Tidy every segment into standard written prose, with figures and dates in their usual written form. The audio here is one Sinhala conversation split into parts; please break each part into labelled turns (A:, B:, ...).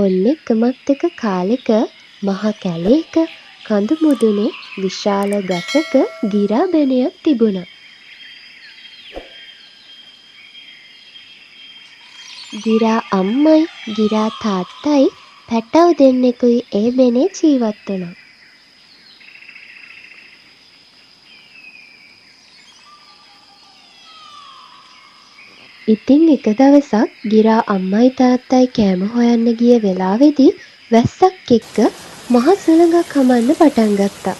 A: ඔල්ලෙක්කමත් එක කාලෙක මහ කැලේක කඳු මුදුනේ විශාල ගසක ගිරා බැනයක් තිබුණා. ගිරා අම්මයි ගිරා තාත්තයි පැටව් දෙන්නෙකුයි ඒ බෙනේ ජීවත් වුණා. ඉතින් එක දවසක් ගිරා අම්මයි තාත්තයි කෑම හොයන්න ගිය වෙලාවේදී වැස්සක් එක්ක මහ සුළඟක් හමන්න පටන් ගත්තා.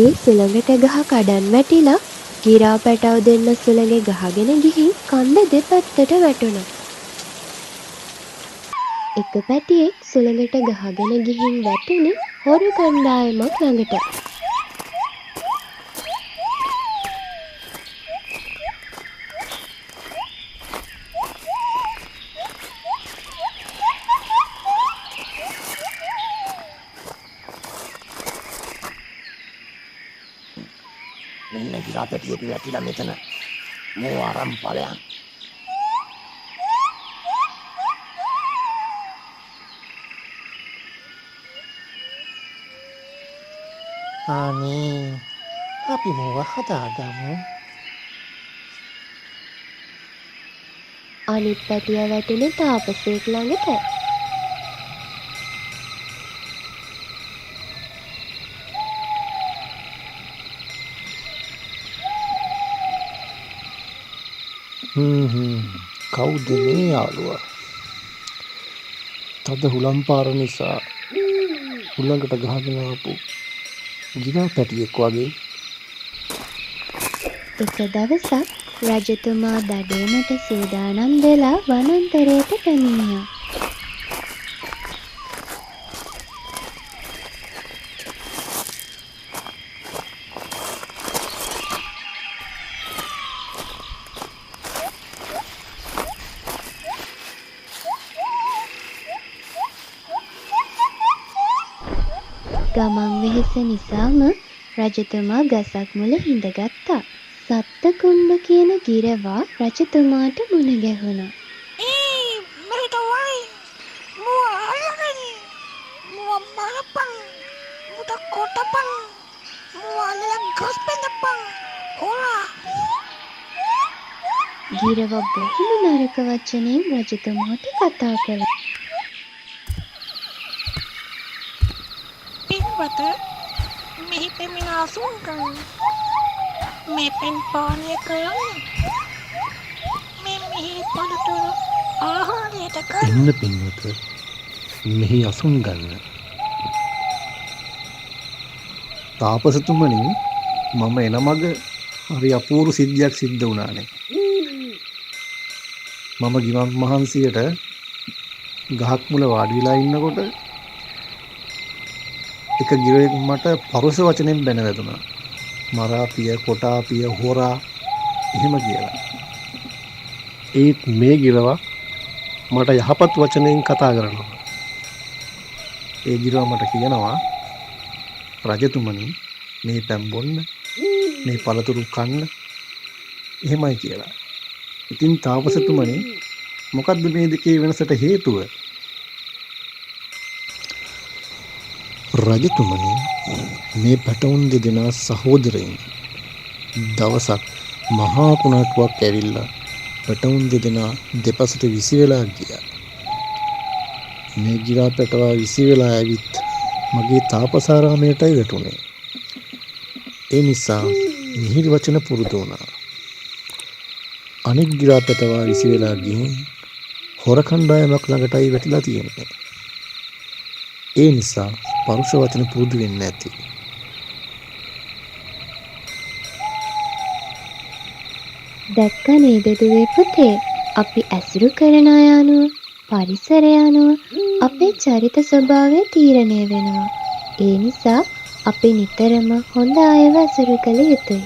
A: ඒ සුළඟට ගහ කඩන් වැටිලා ගිරා පැටව් දෙන්න සුළඟේ ගහගෙන ගිහින් කන්ද දෙපැත්තට වැටුණා. එක පැටියෙක් සුළඟට ගහගෙන ගිහින් වැටුනේ හොරු කණ්ඩායමක් ළඟට.
B: මෙන්න ගිරා පැටියෙක් වැටිලා මෙතන. මෝ අරන් ඵලයන්. අනේ අපි මොව හදාගමු.
A: අනිත් පැටියා වැටුනේ තාපසයෙක් ළඟට.
B: කවුද මේ යාළුවා? තද හුලම් පාර නිසා හුලඟට ගහගෙන ආපු ගිරා පැටියෙක් වගේ.
A: එක දවසක් රජතුමා දඩයමට සූදානම් වෙලා වනාන්තරයට පැමිණියා. ගමන් වෙහෙස නිසාම රජතුමා ගසක් මුල හිඳගත්තා. සත්තකුණ්ඩ කියන ගිරවා රජතුමාට මුණ ගැහුණා. ගිරවා බොහොම නරක වචනෙන් රජතුමාට කතා කළා.
C: පින්වත, මෙහි පැමිණ අසුන්කන් මේ පෙන් පානය කරන්න. මෙහි පොළටුරු ආහාරයට ගන්න.
B: එන්න පින්වත, මෙහි අසුන් ගන්න. තාපසතුමනි, මම එන මග හරි අපූර්ව සිද්ධියක් සිද්ධ වුණානේ. මම ගිමන් මහන්සියට ගහක් මුල වාඩි වෙලා ඉන්නකොට එක ගිරෙක් මට පරුෂ වචනෙන් බැන වැදුනා. මරා පිය, කොටා පිය, හොරා එහෙම කියලා. ඒත් මේ ගිරවා මට යහපත් වචනෙන් කතා කරනවා. ඒ ගිරවා මට කියනවා, රජතුමනි මේ පැන් බොන්න, මේ පළතුරු කන්න එහෙමයි කියලා. ඉතින් තාපසතුමනි, මොකද්ද මේ දෙකේ වෙනසට හේතුව? රජතුමනි, මේ පැටවුන් දෙදෙනා සහෝදරයින්. දවසක් මහා කුණාටුවක් ඇවිල්ලා පැටවුන් දෙදෙනා දෙපසට විසි වෙලා ගියා. මේ ගිරා පැටවා විසි වෙලා ඇවිත් මගේ තාපසාරාමයටයි වැටුනේ. ඒ නිසා මිහිරි වචන පුරුදු වුණා. අනෙක් ගිරා පැටවා විසි වෙලා ගිහින් හොර කණ්ඩායමක් ළඟටයි වැටිලා තියෙන්නේ. ඒ නිසා පරුෂ වචන පුරුදු වෙන්න ඇති.
A: දැක්ක නේද දුවේ පුතේ, අපි ඇසුරු කරන අය අනුව, පරිසරය අනුව අපේ චරිත ස්වභාවය තීරණය වෙනවා. ඒ නිසා අපි නිතරම හොඳ අයව ඇසුරු කළ යුතුයි.